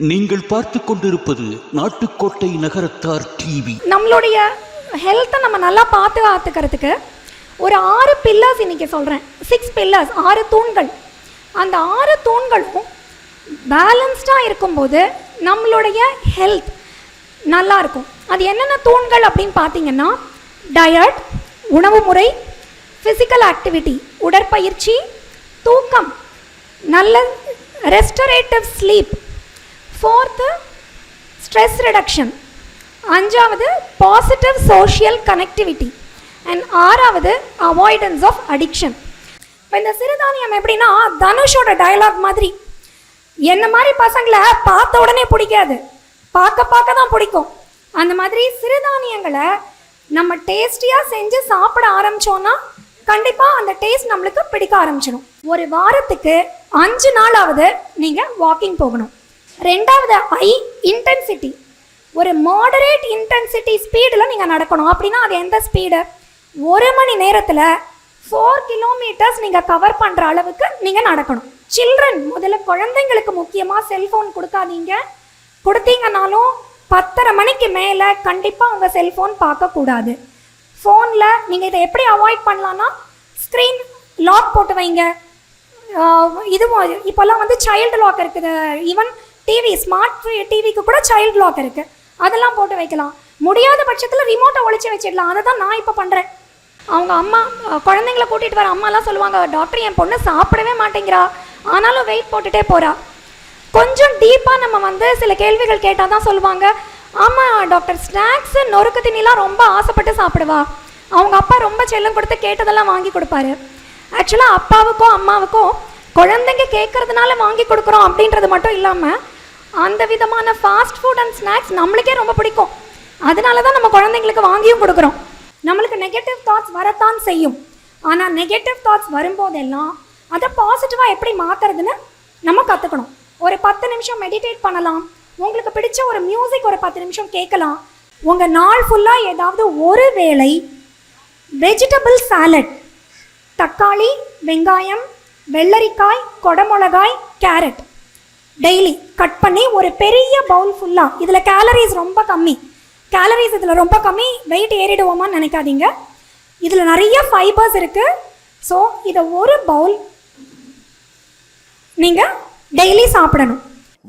நீங்கள் பார்த்து கொண்டிருப்பது நாட்டுக்கோட்டை நகரத்தார் டிவி. நம்மளுடைய ஹெல்த்தை நம்ம நல்லா பார்த்துக்கிறதுக்கு ஒரு 6 பில்லர்ஸ் இன்னைக்கு சொல்கிறேன். 6 பில்லர்ஸ், 6 தூண்கள். அந்த 6 தூண்களும் பேலன்ஸ்டாக இருக்கும்போது நம்மளுடைய ஹெல்த் நல்லா இருக்கும். அது என்னென்ன தூண்கள் அப்படின்னு பார்த்தீங்கன்னா, டயட் உணவு முறை, ஃபிசிக்கல் ஆக்டிவிட்டி உடற்பயிற்சி, தூக்கம், நல்ல restorative sleep, 4th stress reduction, 5வது பாசிட்டிவ் சோஷியல் கனெக்டிவிட்டி, அண்ட் 6வது அவாய்டன்ஸ் ஆஃப் அடிக்ஷன். இப்போ இந்த சிறுதானியம் எப்படின்னா, தனுஷோட டயலாக் மாதிரி, என்ன மாதிரி பசங்களை பார்த்த உடனே பிடிக்காது, பார்க்க தான் பிடிக்கும். அந்த மாதிரி சிறுதானியங்களை நம்ம டேஸ்டியாக செஞ்சு சாப்பிட ஆரம்பித்தோன்னா கண்டிப்பாக அந்த டேஸ்ட் நம்மளுக்கு பிடிக்க ஆரம்பிச்சிடும். ஒரு வாரத்துக்கு 5 நாளாவது நீங்கள் வாக்கிங் போகணும். 2வது இன்டென்சிட்டி, ஒரு மாடரேட் இன்டென்சிட்டி ஸ்பீடில் நீங்கள் நடக்கணும். அப்படின்னா அது எந்த ஸ்பீடு? 1 மணி நேரத்தில் 4 கிலோமீட்டர்ஸ் நீங்கள் கவர் பண்ணுற அளவுக்கு நீங்கள் நடக்கணும். சில்ட்ரன், முதல்ல குழந்தைங்களுக்கு முக்கியமாக செல்ஃபோன் கொடுக்காதீங்க. கொடுத்தீங்கன்னாலும் 10:30 மணிக்கு மேலே கண்டிப்பாக உங்கள் செல்ஃபோன் பார்க்கக்கூடாது. ஃபோனில் நீங்கள் இதை எப்படி அவாய்ட் பண்ணலான்னா, ஸ்க்ரீன் லாக் போட்டு வைங்க. இதுவும் இப்போல்லாம் சைல்டு லாக் இருக்குது. ஈவன் டிவி, ஸ்மார்ட் டிவிக்கு கூட சைல்டு லாக் இருக்குது. அதெல்லாம் போட்டு வைக்கலாம். முடியாத பட்சத்தில் ரிமோட்டை ஒழிச்சு வச்சிடலாம். அதை தான் நான் இப்போ பண்ணுறேன். அவங்க அம்மா குழந்தைங்கள கூட்டிகிட்டு வர அம்மாலாம் சொல்லுவாங்க, டாக்டர் என் பொண்ணு சாப்பிடவே மாட்டேங்கிறா, ஆனாலும் வெயிட் போட்டுகிட்டே போகிறா. கொஞ்சம் டீப்பாக நம்ம சில கேள்விகள் கேட்டால் தான் சொல்லுவாங்க, ஆமாம் டாக்டர், ஸ்நாக்ஸு நொறுக்கு திணிலாம் ரொம்ப ஆசைப்பட்டு சாப்பிடுவா, அவங்க அப்பா ரொம்ப செல்லம் கொடுத்து கேட்டதெல்லாம் வாங்கி கொடுப்பாரு. ஆக்சுவலாக அப்பாவுக்கும் அம்மாவுக்கும் குழந்தைங்க கேட்கறதுனால வாங்கி கொடுக்குறோம் அப்படின்றது மட்டும் இல்லாமல், அந்த விதமான ஃபாஸ்ட் ஃபுட் அண்ட் ஸ்நாக்ஸ் நம்மளுக்கே ரொம்ப பிடிக்கும். அதனால தான் நம்ம குழந்தைங்களுக்கு வாங்கியும் கொடுக்குறோம். நம்மளுக்கு நெகட்டிவ் தாட்ஸ் வரத்தான் செய்யும். ஆனால் நெகட்டிவ் தாட்ஸ் வரும்போதெல்லாம் அதை பாசிட்டிவாக எப்படி மாற்றுறதுன்னு நம்ம கற்றுக்கணும். ஒரு 10 நிமிஷம் மெடிடேட் பண்ணலாம். உங்களுக்கு பிடிச்ச ஒரு மியூசிக் ஒரு 10 நிமிஷம் கேட்கலாம். உங்கள் நாள் ஃபுல்லாக ஏதாவது ஒரு வேளை வெஜிடபிள் சாலட், தக்காளி, வெங்காயம், வெள்ளரிக்காய், கொடமிளகாய், கேரட் டெய்லி கட் பண்ணி ஒரு பெரிய பவுல் ஃபுல்லாக. இதில் கேலரிஸ் ரொம்ப கம்மி. இதில் ரொம்ப கம்மி, வெயிட் ஏறிடுவோமான்னு நினைக்காதீங்க. இதில் நிறைய ஃபைபர்ஸ் இருக்குது. ஸோ இதை ஒரு பவுல் நீங்கள் டெய்லி சாப்பிடணும்.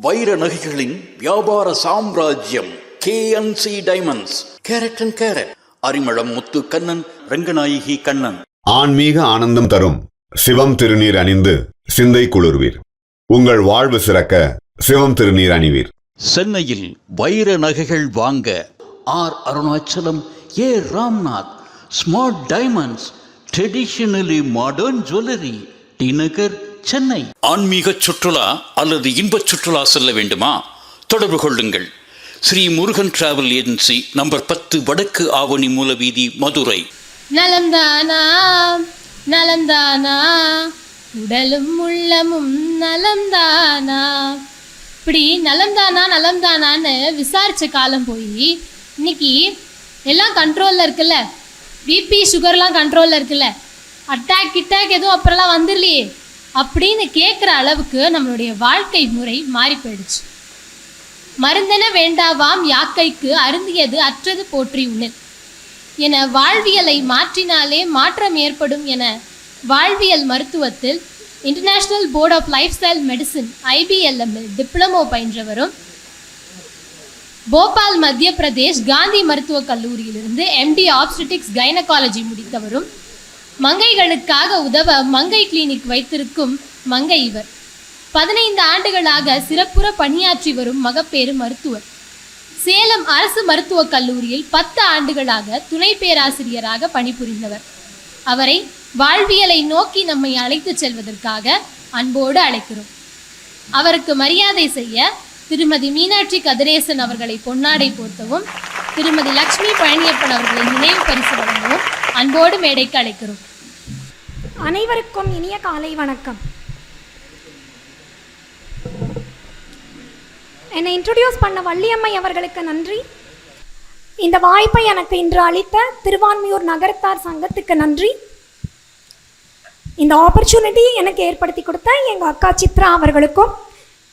வைர நகைகளின் வியாபார சாம்ராஜ்யம் KNC diamonds. Carat and carat, Arimalam Muthu Kannan, Ranganayaki Kannan. ஆன்மீக ஆனந்தம் தரும் சிவம் திருநீர் அணிந்து சிந்தை குளிர்வீர். உங்கள் வாழ்வு சிறக்க சிவம் திருநீர் அணிவீர். சென்னையில் வைர நகைகள் வாங்க R. Arunachalam, A. Ramnath, smart diamonds, traditionally modern jewellery, T Nagar, Chennai. ஆன்மீக சுற்றுலா அல்லது இன்ப சுற்றுலா செல்ல வேண்டுமா? தொடர்பு கொள்ளுங்கள். Sri Murugan travel agency, number 10, வடக்கு ஆவணி மூலவீதி, மதுரை. நலம்தானா நலம்தானா, உடலும் உள்ளமும் நலம்தானா. இப்படி நலம்தானான்னு விசாரிச்ச காலம் போய் இன்னைக்கு எல்லாம் கண்ட்ரோலில் இருக்குல்ல. பிபி சுகர்லாம் கண்ட்ரோலில் இருக்குல்ல. அட்டாக் எதுவும் அப்புறம்லாம் வந்துடலையே அப்படின்னு கேட்குற அளவுக்கு நம்மளுடைய வாழ்க்கை முறை மாறி போயிடுச்சு. மருந்தென வேண்டாவாம் யாக்கைக்கு, அருந்தியது அற்றது போற்றி உணர் என வாழ்வியலை மாற்றினாலே மாற்றம் ஏற்படும் என வாழ்வியல் மருத்துவத்தில் international board of lifestyle medicine IBLM diploma பயின்றவரும், போபால் மத்திய பிரதேஷ் காந்தி மருத்துவக் கல்லூரியிலிருந்து MD ஆப்ஸ்டெட்டிக்ஸ் கைனகாலஜி முடித்தவரும், மங்கைகளுக்காக உதவ மங்கை கிளினிக் வைத்திருக்கும் மங்கை இவர். 15 ஆண்டுகளாக சிறப்புற பணியாற்றி வரும் மகப்பேறு மருத்துவர். சேலம் அரசு மருத்துவக் கல்லூரியில் 10 ஆண்டுகளாக துணை பேராசிரியராக பணிபுரிந்தவர். அவரை வாழ்வியலை நோக்கி நம்மை அழைத்து செல்வதற்காக அன்போடு அழைக்கிறோம். அவருக்கு மரியாதை செய்ய திருமதி மீனாட்சி கதிரேசன் அவர்களை பொன்னாடை போர்த்தவும், திருமதி லக்ஷ்மி பழனியப்பன் அவர்களை நினைவு பரிசு வழங்கவும் அன்போடு மேடைக்கு அழைக்கிறோம். அனைவருக்கும் இனிய காலை வணக்கம். என்னை இன்ட்ரோடியூஸ் பண்ண வள்ளியம்மை அவர்களுக்கு நன்றி. இந்த வாய்ப்பை எனக்கு இன்று அளித்த திருவான்மியூர் நகரத்தார் சங்கத்துக்கு நன்றி. இந்த ஆப்பர்ச்சுனிட்டி எனக்கு ஏற்படுத்தி கொடுத்த எங்கள் அக்கா சித்ரா அவர்களுக்கும்,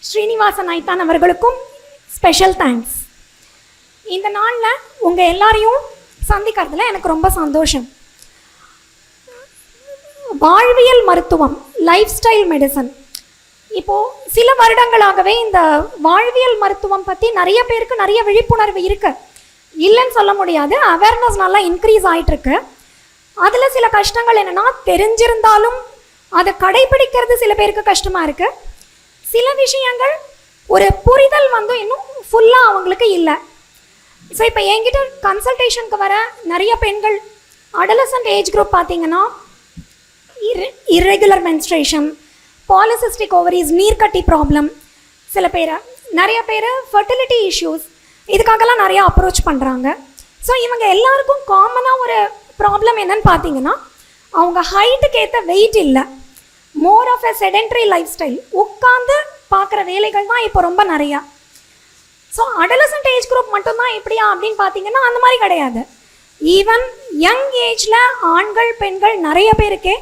ஸ்ரீனிவாசன் ஐத்தான் அவர்களுக்கும் ஸ்பெஷல் தேங்க்ஸ். இந்த நாளில் உங்கள் எல்லாரையும் சந்திக்கிறதுல எனக்கு ரொம்ப சந்தோஷம். வாழ்வியல் மருத்துவம், லைஃப் ஸ்டைல் மெடிசன், இப்போது சில வருடங்களாகவே இந்த வாழ்வியல் மருத்துவம் பற்றி நிறைய பேருக்கு நிறைய விழிப்புணர்வு இருக்குது, இல்லைன்னு சொல்ல முடியாது. அவேர்னஸ் நல்லா இன்க்ரீஸ் ஆகிட்டுருக்கு. அதில் சில கஷ்டங்கள் என்னென்னா, தெரிஞ்சிருந்தாலும் அதை கடைபிடிக்கிறது சில பேருக்கு கஷ்டமாக இருக்குது. சில விஷயங்கள் ஒரு புரிதல் இன்னும் ஃபுல்லாக அவங்களுக்கு இல்லை. ஸோ இப்போ என்கிட்ட கன்சல்டேஷனுக்கு வர நிறைய பெண்கள் அடலசன்ட் ஏஜ் குரூப் பார்த்தீங்கன்னா இர்ரெகுலர் மென்ஸ்ட்ரேஷன், பாலிசிஸ்டிக் ஓவரிஸ், நீர்க்கட்டி ப்ராப்ளம், நிறைய பேர் ஃபர்டிலிட்டி இஷ்யூஸ், இதுக்காகலாம் நிறையா அப்ரோச் பண்ணுறாங்க. ஸோ இவங்க எல்லாருக்கும் காமனாக ஒரு ப்ராப்ளம் என்னன்னு பார்த்தீங்கன்னா, அவங்க ஹைட்டுக்கு ஏற்ற வெயிட் இல்லை, more of a sedentary lifestyle, உட்காந்து பார்க்குற வேலைகள் தான் இப்போ ரொம்ப நிறையா. ஸோ அடலசன்ட் ஏஜ் குரூப் மட்டும்தான் இப்படியா அப்படின்னு பார்த்தீங்கன்னா அந்த மாதிரி கிடையாது. ஈவன் யங் ஏஜில் ஆண்கள் பெண்கள் நிறைய பேருக்கே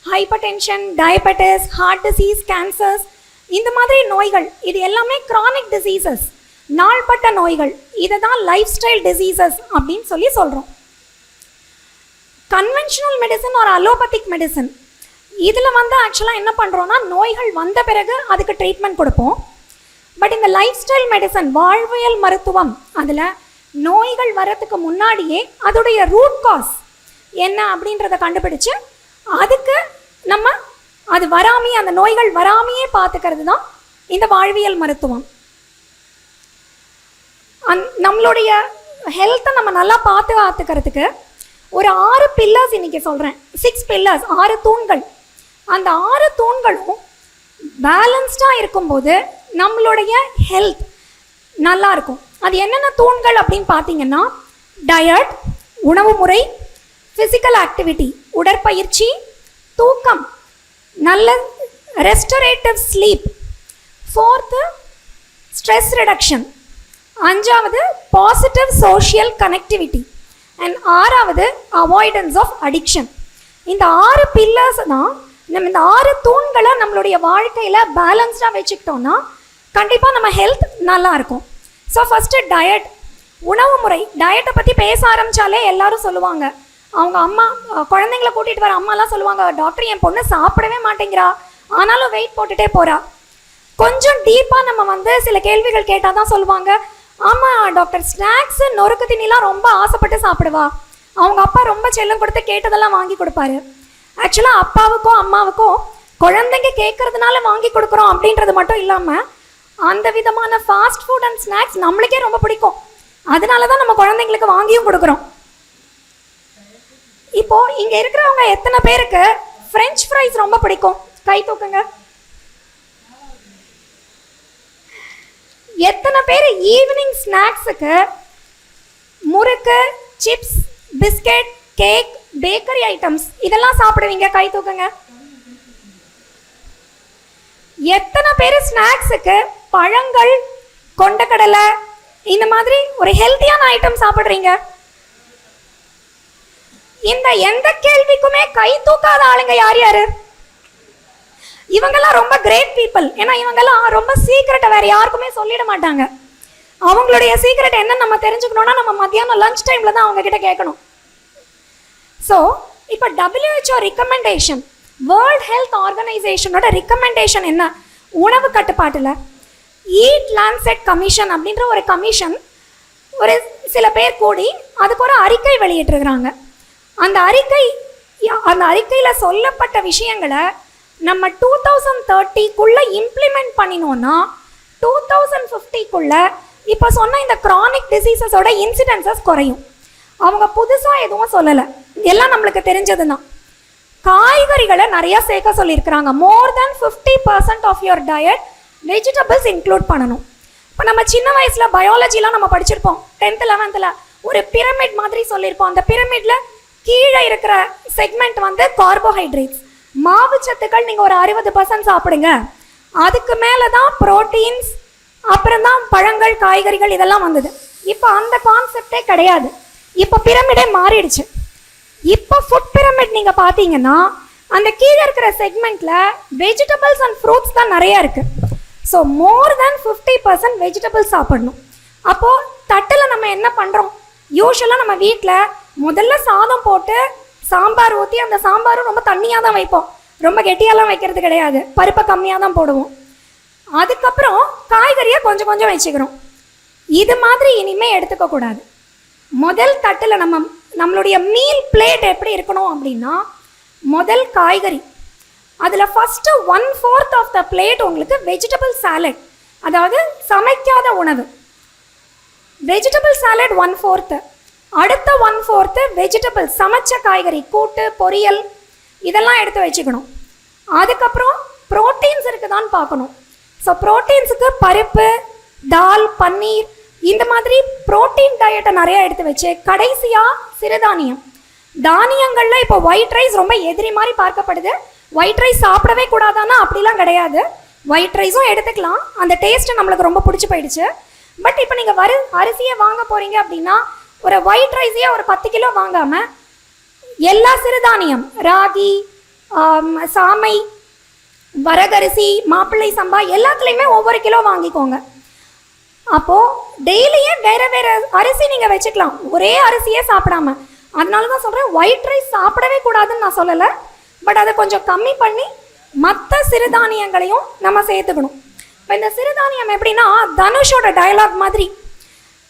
hypertension, diabetes, heart disease, cancers, இந்த மாதிரி நோய்கள், இது எல்லாமே க்ரானிக் டிசீசஸ், நாள்பட்ட நோய்கள். இதை தான் லைஃப் ஸ்டைல் டிசீசஸ் அப்படின்னு சொல்கிறோம். கன்வென்ஷனல் மெடிசன் ஒரு அலோபதிக் மெடிசன், இதில் ஆக்சுவலாக என்ன பண்ணுறோன்னா, நோய்கள் வந்த பிறகு அதுக்கு ட்ரீட்மெண்ட் கொடுப்போம். பட் இந்த லைஃப் ஸ்டைல் மெடிசன், வாழ்வியல் மருத்துவம், அதில் நோய்கள் வர்றதுக்கு முன்னாடியே அதோடைய ரூட் காஸ் என்ன அப்படின்றத கண்டுபிடிச்சு அதுக்கு நம்ம அது வராமையே, அந்த நோய்கள் வராமையே பார்த்துக்கிறது தான் இந்த வாழ்வியல் மருத்துவம். நம்மளுடைய ஹெல்த்தை நம்ம நல்லா பார்த்துக்கிறதுக்கு ஒரு 6 பில்லர்ஸ் இன்றைக்கி சொல்கிறேன். 6 பில்லர்ஸ், 6 தூண்கள். அந்த 6 தூண்களும் பேலன்ஸ்டாக இருக்கும்போது நம்மளுடைய ஹெல்த் நல்லா இருக்கும். அது என்னென்ன தூண்கள் அப்படின்னு பார்த்தீங்கன்னா, டயட், உணவு முறை, ஃபிசிக்கல் ஆக்டிவிட்டி, உடற்பயிற்சி, தூக்கம், நல்ல restorative sleep, 4th stress reduction, 5வது பாசிட்டிவ் சோஷியல் கனெக்டிவிட்டி, அண்ட் 6வது அவாய்டன்ஸ் ஆஃப் அடிக்ஷன். இந்த 6 பில்லர்ஸ் தான் நம்ம, இந்த 6 தூண்களை நம்மளுடைய வாழ்க்கையில் பேலன்ஸ்டாக வச்சுக்கிட்டோன்னா கண்டிப்பாக நம்ம ஹெல்த் நல்லா இருக்கும். ஸோ ஃபஸ்ட்டு டயட், உணவு முறை. டயட்டை பற்றி பேச ஆரம்பித்தாலே எல்லாரும் சொல்லுவாங்க, அவங்க அம்மா குழந்தைங்கள கூட்டிகிட்டு வர அம்மாலாம் சொல்லுவாங்க, டாக்டர் என் பொண்ணு சாப்பிடவே மாட்டேங்கிறா, ஆனாலும் வெயிட் போட்டுகிட்டே போகிறா. கொஞ்சம் டீப்பாக நம்ம சில கேள்விகள் கேட்டால் தான் சொல்லுவாங்க, ஆமாம் டாக்டர், ஸ்நாக்ஸு, நொறுக்கு திணிலாம் ரொம்ப ஆசைப்பட்டு சாப்பிடுவா, அவங்க அப்பா ரொம்ப செல்லம் கொடுத்து கேட்டதெல்லாம் வாங்கி கொடுப்பாரு. ஆக்சுவலாக அப்பாவுக்கும் அம்மாவுக்கும் குழந்தைங்க கேட்கறதுனால வாங்கி கொடுக்குறோம் அப்படின்றது மட்டும் இல்லாமல், அந்த விதமான ஃபாஸ்ட் ஃபுட் அண்ட் ஸ்நாக்ஸ் நம்மளுக்கே ரொம்ப பிடிக்கும், அதனால தான் நம்ம குழந்தைங்களுக்கு வாங்கியும் கொடுக்குறோம். இப்போது இங்கே இருக்கிறவங்க எத்தனை பேருக்கு ஃப்ரெஞ்ச் ஃப்ரைஸ் ரொம்ப பிடிக்கும்? கை தூக்குங்க. எத்தனை பேர் ஈவினிங் ஸ்நாக்ஸுக்கு முறுக்கு, chips, biscuit, cake, bakery items இதெல்லாம் சாப்பிடுவீங்க? கை தூக்குங்க. எத்தனை பேர் ஸ்நாக்ஸுக்கு பழங்கள், கொண்டக்கடலை, இந்த மாதிரி ஒரு ஹெல்த்தியான ஐட்டம் சாப்பிட்றீங்க? இந்த எந்த கேள்விக்குமே கை தூக்காத ஆளுங்க யார் யாரு? இவங்கெல்லாம் ரொம்ப கிரேட் பீப்புள். ஏன்னா இவங்கெல்லாம் ரொம்ப சீக்ரெட்டை வேற யாருக்குமே சொல்லிட மாட்டாங்க. அவங்களுடைய சீக்ரெட் என்ன நம்ம தெரிஞ்சுக்கணும்னா நம்ம மத்தியானம் லஞ்ச் டைம்ல தான் அவங்க கிட்ட கேட்கணும். ஸோ இப்போ WHO ரிக்கமெண்டேஷன், வேர்ல்ட் ஹெல்த் ஆர்கனைசேஷனோட ரிக்கமெண்டேஷன் என்ன? உணவு கட்டுப்பாட்டில் ஈட் லான்செட் கமிஷன் அப்படின்ற ஒரு கமிஷன், ஒரு சில பேர் கூடி அதுக்கு ஒரு அறிக்கை வெளியிட்டிருக்கிறாங்க. அந்த அறிக்கையில் சொல்லப்பட்ட விஷயங்களை நம்ம 2030க்குள்ளே இம்ப்ளிமெண்ட் பண்ணினோன்னா 2050க்குள்ளே இப்போ சொன்ன இந்த க்ரானிக் டிசீசஸோட இன்சிடென்சஸ் குறையும். அவங்க புதுசாக எதுவும் சொல்லலை, எல்லாம் நம்மளுக்கு தெரிஞ்சது தான். காய்கறிகளை நிறையா சேர்க்க சொல்லியிருக்கிறாங்க. More than 50% of your diet vegetables include பண்ணணும். இப்போ நம்ம சின்ன வயசில் பயாலஜிலாம் நம்ம படிச்சிருப்போம், 10th 11th ஒரு பிரமிட் மாதிரி சொல்லியிருப்போம். அந்த பிரமிடில் கீழே இருக்கிற செக்மெண்ட் கார்போஹைட்ரேட்ஸ், மாவு சத்துக்கள். நீங்கள் ஒரு 60% சாப்பிடுங்க, அதுக்கு மேலே தான் ப்ரோட்டீன்ஸ், அப்புறம் தான் பழங்கள், காய்கறிகள் இதெல்லாம் வந்தது. இப்போ அந்த கான்செப்டே கிடையாது, இப்போ பிரமிடே மாறிடுச்சு. இப்போ ஃபுட் பிரமிட் நீங்கள் பார்த்தீங்கன்னா அந்த கீழே இருக்கிற செக்மெண்ட்டில் வெஜிடபிள்ஸ் அண்ட் ஃப்ரூட்ஸ் தான் நிறையா இருக்குது. ஸோ மோர் தேன் 50% வெஜிடபிள்ஸ் சாப்பிடணும். அப்போது தட்டில் நம்ம என்ன பண்ணுறோம், யூஸ்வலாக நம்ம வீட்டில் முதல்ல சாதம் போட்டு சாம்பார் ஊற்றி அந்த சாம்பாரும் ரொம்ப தண்ணியாக தான் வைப்போம், ரொம்ப கெட்டியாலாம் வைக்கிறது கிடையாது, பருப்பை கம்மியாக தான் போடுவோம். அதுக்கப்புறம் காய்கறியை கொஞ்சம் கொஞ்சம் வச்சுக்கிறோம். இது மாதிரி இனிமேல் எடுத்துக்கக்கூடாது. முதல் தட்டில் நம்மளுடைய மீல் பிளேட் எப்படி இருக்கணும் அப்படின்னா, முதல் காய்கறி, அதில் ஃபஸ்ட்டு 1/4 ஆஃப் த பிளேட் உங்களுக்கு வெஜிடபிள் சாலட், அதாவது சமைக்காத உணவு. வெஜிடபிள் சாலட் 1/4, அடுத்த 1/4 வெஜிடபிள் சமைச்ச காய்கறி, கூட்டு, பொரியல் இதெல்லாம் எடுத்து வச்சுக்கணும். அதுக்கப்புறம் ப்ரோட்டீன்ஸ் இருக்குதான்னு பார்க்கணும். ஸோ ப்ரோட்டீன்ஸுக்கு பருப்பு, தால், பன்னீர் இந்த மாதிரி ப்ரோட்டீன் டயட்டை நிறையா எடுத்து வச்சு, கடைசியாக சிறுதானியம். தானியங்களில் இப்போ ஒயிட் ரைஸ் ரொம்ப எதிரி மாதிரி பார்க்கப்படுது. ஒயிட் ரைஸ் சாப்பிடவே கூடாதானா அப்படிலாம் கிடையாது. ஒயிட் ரைஸும் எடுத்துக்கலாம், அந்த டேஸ்ட்டு நம்மளுக்கு ரொம்ப பிடிச்சி போயிடுச்சு. பட் இப்போ நீங்கள் அரிசியை வாங்க போகிறீங்க அப்படின்னா ஒரு ஒயிட் ரைஸையே ஒரு 10 கிலோ வாங்காமல் எல்லா சிறுதானியம், ராகி, சாமை, வரகரிசி, மாப்பிள்ளை சம்பா எல்லாத்துலேயுமே ஒவ்வொரு கிலோ வாங்கிக்கோங்க. அப்போது டெய்லியே வேறு வேறு அரிசி நீங்கள் வச்சுக்கலாம், ஒரே அரிசியே சாப்பிடாம. அதனால தான் சொல்கிறேன், ஒயிட் ரைஸ் சாப்பிடவே கூடாதுன்னு நான் சொல்லலை, பட் அதை கொஞ்சம் கம்மி பண்ணி மற்ற சிறுதானியங்களையும் நம்ம சேர்த்துக்கணும். இப்போ இந்த சிறுதானியம் எப்படின்னா, தனுஷோட டயலாக் மாதிரி,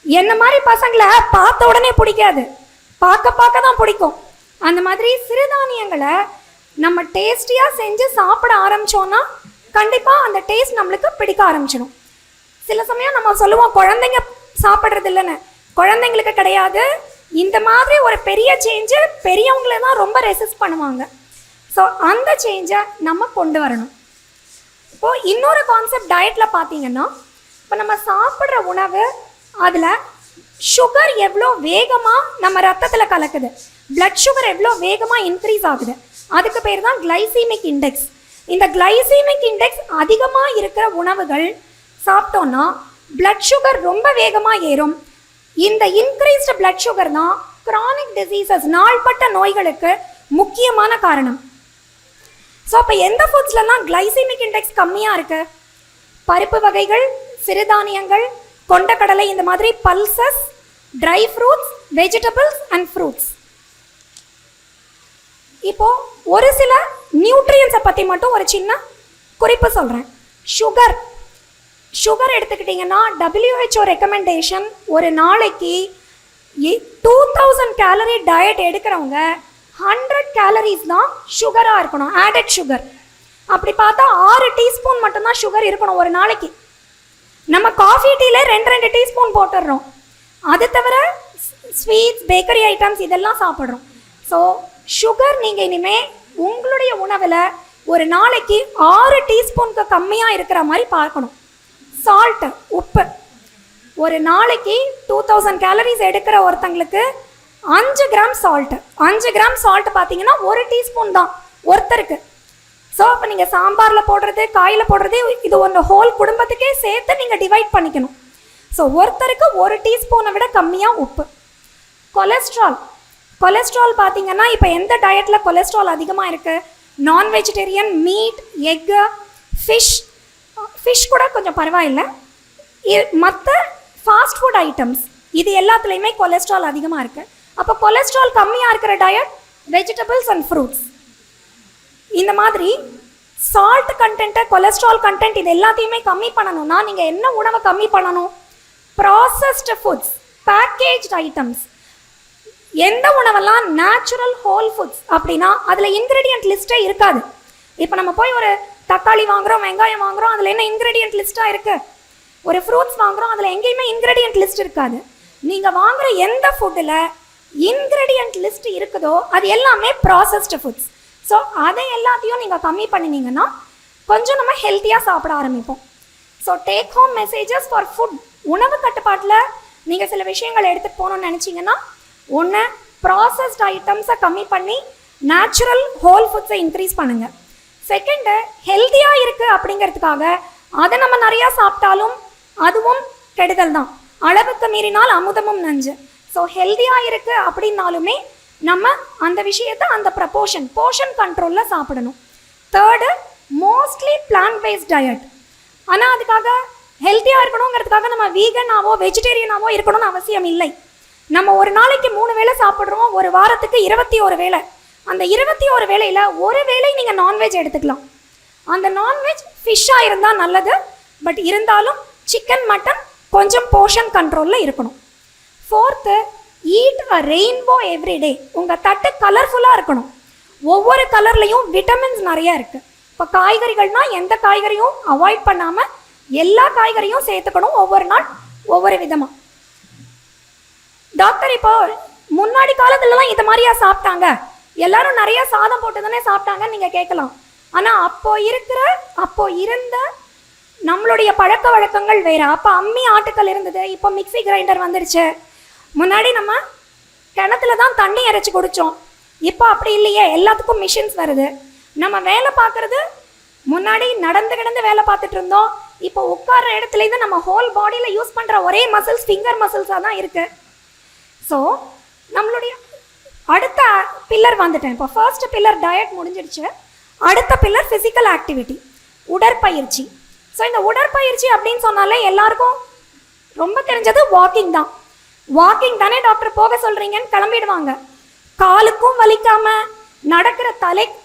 என்ன மாதிரி பசங்களை பார்த்த உடனே பிடிக்காது, பார்க்க தான் பிடிக்கும். அந்த மாதிரி சிறுதானியங்களை நம்ம டேஸ்டியாக செஞ்சு சாப்பிட ஆரம்பித்தோன்னா கண்டிப்பாக அந்த டேஸ்ட் நம்மளுக்கு பிடிக்க ஆரம்பிச்சிடும். சில சமயம் நம்ம சொல்லுவோம் குழந்தைங்க சாப்பிட்றது இல்லைன்னு, குழந்தைங்களுக்கு கிடையாது. இந்த மாதிரி ஒரு பெரிய சேஞ்சு பெரியவங்கள தான் ரொம்ப ரெசிஸ்ட் பண்ணுவாங்க. ஸோ அந்த சேஞ்சை நம்ம கொண்டு வரணும். இப்போது இன்னொரு கான்செப்ட் டயட்டில் பார்த்தீங்கன்னா, இப்போ நம்ம சாப்பிட்ற உணவு அதில் சுகர் எவ்வளோ வேகமாக நம்ம ரத்தத்தில் கலக்குது, பிளட் சுகர் எவ்வளோ வேகமாக இன்க்ரீஸ் ஆகுது, அதுக்கு பேர் தான் கிளைசீமிக் இண்டெக்ஸ். இந்த கிளைசீமிக் இண்டெக்ஸ் அதிகமாக இருக்கிற உணவுகள் சாப்பிட்டோன்னா பிளட் சுகர் ரொம்ப வேகமாக ஏறும். இந்த இன்க்ரீஸ்டு பிளட் சுகர் தான் கிரானிக் டிசீசஸ், நாள்பட்ட நோய்களுக்கு முக்கியமான காரணம். ஸோ அப்போ எந்த ஃபுட்ஸ்லாம் கிளைசீமிக் இண்டெக்ஸ் கம்மியாக இருக்குது? பருப்பு வகைகள், சிறுதானியங்கள், கொண்டக்கடலை, இந்த மாதிரி pulses, dry fruits, vegetables and fruits. இப்போது ஒரு சில நியூட்ரியன்ஸை பற்றி மட்டும் ஒரு சின்ன குறிப்பு சொல்கிறேன். சுகர் எடுத்துக்கிட்டிங்கன்னா WHO ரெக்கமெண்டேஷன் ஒரு நாளைக்கு 2000 கேலரி டயட் எடுக்கிறவங்க 100 கேலரிஸ் தான் சுகராக இருக்கணும், ஆடட் சுகர். அப்படி பார்த்தா 6 டீஸ்பூன் மட்டும்தான் சுகர் இருக்கணும் ஒரு நாளைக்கு. நம்ம காஃபி டீல 2 டீஸ்பூன் போட்டுடுறோம். அது தவிர ஸ்வீட்ஸ், பேக்கரி ஐட்டம்ஸ் இதெல்லாம் சாப்பிட்றோம். ஸோ சுகர் நீங்கள் இனிமேல் உங்களுடைய உணவில் ஒரு நாளைக்கு 6 டீஸ்பூனுக்கு கம்மியாக இருக்கிற மாதிரி பார்க்கணும். சால்ட்டு, உப்பு, ஒரு நாளைக்கு 2000 கேலரிஸ் எடுக்கிற ஒருத்தங்களுக்கு 5 கிராம் சால்ட்டு. 5 கிராம் சால்ட்டு பார்த்தீங்கன்னா 1 டீஸ்பூன் தான் ஒருத்தருக்கு. ஸோ அப்போ நீங்கள் சாம்பாரில் போடுறது, காயில் போடுறது, இது ஒன்று ஹோல் குடும்பத்துக்கே சேர்த்து நீங்கள் டிவைட் பண்ணிக்கணும். ஸோ ஒருத்தருக்கு 1 டீஸ்பூனை விட கம்மியாக உப்பு. கொலஸ்ட்ரால் பார்த்தீங்கன்னா இப்போ எந்த டயட்டில் கொலஸ்ட்ரால் அதிகமாக இருக்குது? நான் வெஜிடேரியன், மீட், எக்கு, ஃபிஷ் கூட கொஞ்சம் பரவாயில்லை. மற்ற ஃபாஸ்ட் ஃபுட் ஐட்டம்ஸ் இது எல்லாத்துலேயுமே கொலஸ்ட்ரால் அதிகமாக இருக்குது. அப்போ கொலஸ்ட்ரால் கம்மியாக இருக்கிற டயட் வெஜிடபிள்ஸ் அண்ட் ஃப்ரூட்ஸ். இந்த மாதிரி சால்ட் கண்டென்ட்டு, கொலஸ்ட்ரால் கண்டென்ட் இது எல்லாத்தையுமே கம்மி பண்ணணும்னா நீங்கள் என்ன உணவை கம்மி பண்ணணும்? Processed foods, packaged items. எந்த உணவெல்லாம் நேச்சுரல் ஹோல் ஃபுட்ஸ் அப்படின்னா அதில் இன்க்ரீடியன்ட் லிஸ்ட்டே இருக்காது. இப்போ நம்ம போய் ஒரு தக்காளி வாங்குகிறோம், வெங்காயம் வாங்குகிறோம், அதில் என்ன இன்க்ரீடியன்ட் லிஸ்ட்டாக இருக்குது? ஒரு ஃப்ரூட்ஸ் வாங்குகிறோம், அதில் எங்கேயுமே இன்க்ரீடியன்ட் லிஸ்ட் இருக்காது. நீங்கள் வாங்குகிற எந்த ஃபுட்டில் இன்க்ரீடியன்ட் லிஸ்ட் இருக்குதோ அது எல்லாமே ப்ராசஸ்டு ஃபுட்ஸ். ஸோ அதை எல்லாத்தையும் நீங்கள் கம்மி பண்ணினீங்கன்னா கொஞ்சம் நம்ம ஹெல்த்தியாக சாப்பிட ஆரம்பிப்போம். So take home messages for food. உணவு கட்டுப்பாட்டில் நீங்கள் சில விஷயங்கள் எடுத்துகிட்டு போகணுன்னு நினச்சிங்கன்னா, ஒன்று ப்ராசஸ்ட் ஐட்டம்ஸை கம்மி பண்ணி நேச்சுரல் ஹோல் ஃபுட்ஸை இன்க்ரீஸ் பண்ணுங்கள். செகண்டு, ஹெல்த்தியாக இருக்குது அப்படிங்கிறதுக்காக அதை நம்ம நிறையா சாப்பிட்டாலும் அதுவும் கெடுதல் தான். அளவுக்கு மீறினால் அமுதமும் நஞ்சு. ஸோ ஹெல்த்தியாக இருக்குது அப்படின்னாலுமே நம்ம அந்த விஷயத்தை அந்த போர்ஷன் கண்ட்ரோலில் சாப்பிடணும். Third, mostly plant based diet. ஆனால் அதுக்காக ஹெல்த்தியாக இருக்கணுங்கிறதுக்காக நம்ம வீகனாவோ வெஜிடேரியனாவோ இருக்கணும்னு அவசியம் இல்லை. நம்ம ஒரு நாளைக்கு 3 வேளை சாப்பிட்றோம், ஒரு வாரத்துக்கு 21 வேளை. அந்த 21 வேளையில் ஒரு வேளை நீங்கள் நான்வெஜ் எடுத்துக்கலாம். அந்த நான்வெஜ் ஃபிஷ்ஷாக இருந்தால் நல்லது, பட் இருந்தாலும் சிக்கன் மட்டன் கொஞ்சம் போர்ஷன் கண்ட்ரோலில் இருக்கணும். 4th, ஈட் அ ரெயின்போ எவ்ரிடே. உங்கள் தட்டு கலர்ஃபுல்லாக இருக்கணும். ஒவ்வொரு கலர்லேயும் விட்டமின்ஸ் நிறையா இருக்குது. இப்போ காய்கறிகள்னால் எந்த காய்கறியும் அவாய்ட் பண்ணாமல் எல்லா காய்கறியும் சேர்த்துக்கணும், ஒவ்வொரு நாள் ஒவ்வொரு விதமாக. டாக்டர், இப்போ முன்னாடி காலத்துலலாம் இது மாதிரியா சாப்பிட்டாங்க, எல்லாரும் நிறைய சாதம் போட்டு தானே சாப்பிட்டாங்கன்னு நீங்கள் கேட்கலாம். ஆனால் அப்போ இருந்த நம்மளுடைய பழக்க வழக்கங்கள் வேறு. அப்போ அம்மி ஆட்டுக்கள் இருந்தது, இப்போ மிக்சி கிரைண்டர் வந்துருச்சு. முன்னாடி நம்ம கிணத்துல தான் தண்ணி இறைச்சி குடித்தோம், இப்போ அப்படி இல்லையே, எல்லாத்துக்கும் மிஷின்ஸ் வருது. நம்ம வேலை பார்க்குறது முன்னாடி நடந்து வேலை பார்த்துட்டு இருந்தோம், இப்போ உட்கார்ற இடத்துலேருந்து நம்ம ஹோல் பாடியில் யூஸ் பண்ணுற ஒரே மசில்ஸ் ஃபிங்கர் மசில்ஸாக தான் இருக்குது. ஸோ நம்மளுடைய அடுத்த பில்லர் வந்துட்டேன். இப்போ ஃபர்ஸ்ட் பில்லர் டயட் முடிஞ்சிடுச்சு. அடுத்த பில்லர் ஃபிசிக்கல் ஆக்டிவிட்டி, உடற்பயிற்சி. ஸோ இந்த உடற்பயிற்சி அப்படின்னு சொன்னாலே எல்லாருக்கும் ரொம்ப தெரிஞ்சது வாக்கிங் தான். வாக்கிங் தானே டாக்டர் போக சொல்கிறீங்கன்னு கிளம்பிடுவாங்க. காலுக்கும் வலிக்காமல், நடக்கிற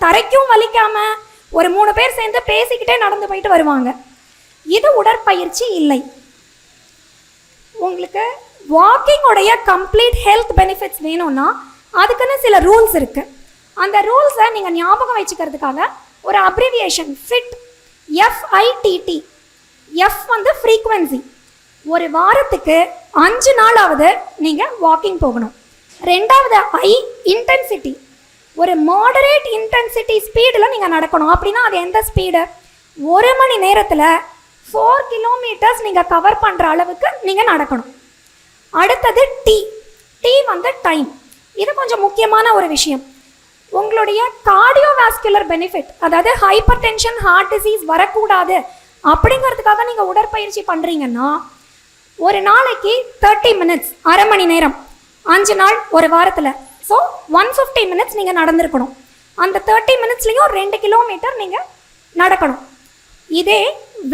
தரைக்கும் வலிக்காமல் ஒரு 3 பேர் சேர்ந்து பேசிக்கிட்டே நடந்து போயிட்டு வருவாங்க. இது உடற்பயிற்சி இல்லை. உங்களுக்கு வாக்கிங்கோடைய கம்ப்ளீட் ஹெல்த் பெனிஃபிட்ஸ் வேணும்னா அதுக்குன்னு சில ரூல்ஸ் இருக்குது. அந்த ரூல்ஸை நீங்கள் ஞாபகம் வச்சுக்கிறதுக்காக ஒரு அப்ரிவியேஷன் ஃபிட், FITT. எஃப் வந்து ஃப்ரீக்வன்சி. ஒரு வாரத்துக்கு 5 நாளாவது நீங்கள் வாக்கிங் போகணும். 2வது I, இன்டென்சிட்டி. ஒரு மாடரேட் இன்டென்சிட்டி ஸ்பீடில் நீங்கள் நடக்கணும். அப்படின்னா அது எந்த ஸ்பீடு? 1 மணி நேரத்தில் 4 கிலோமீட்டர்ஸ் நீங்கள் கவர் பண்ணுற அளவுக்கு நீங்கள் நடக்கணும். அடுத்தது டி வந்து டைம். இது கொஞ்சம் முக்கியமான ஒரு விஷயம். உங்களுடைய கார்டியோவாஸ்குலர் பெனிஃபிட், அதாவது ஹைப்பர் டென்ஷன், ஹார்ட் டிசீஸ் வரக்கூடாது அப்படிங்கிறதுக்காக நீங்கள் உடற்பயிற்சி பண்ணுறீங்கன்னா ஒரு நாளைக்கு 30 மினிட்ஸ், அரை மணி நேரம், 5 நாள் ஒரு வாரத்தில். ஸோ 150 மினிட்ஸ் நீங்கள் நடந்திருக்கணும். அந்த 30 மினிட்ஸ்லேயும் 2 கிலோமீட்டர் நீங்கள் நடக்கணும். இதே